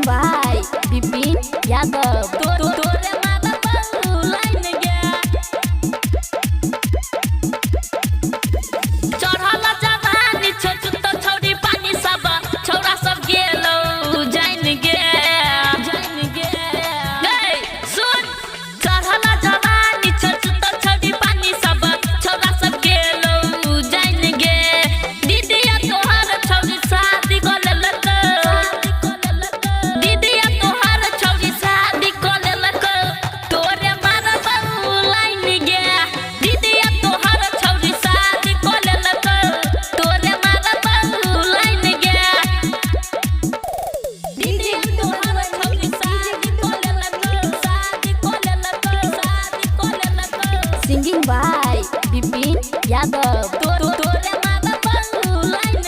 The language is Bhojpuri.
भाई विपिन यादव तोरे मारा बल्लू लाइन गया चढ़ल जवानी छोट तो छौरी पानी सब छौरा सब गेलो जाइन गए सुन चढ़ल जवानी छोट तो छौरी पानी सब छौरा सब गेलो जाइन गे दीदिया तोहर छौरी शादी कर लेलक दीदिया तोहर छौरी शादी कर लेलक तोरे मारा बल्लू लाइन गया दीदिया तोहर छौरी शादी कर लेलक तोरे मारा बल्लू लाइन गया दीदिया तोहर छौरी शादी कर लेलक सिंगिंग भाई विपिन यादव तोरे मारा बल्लू लाइन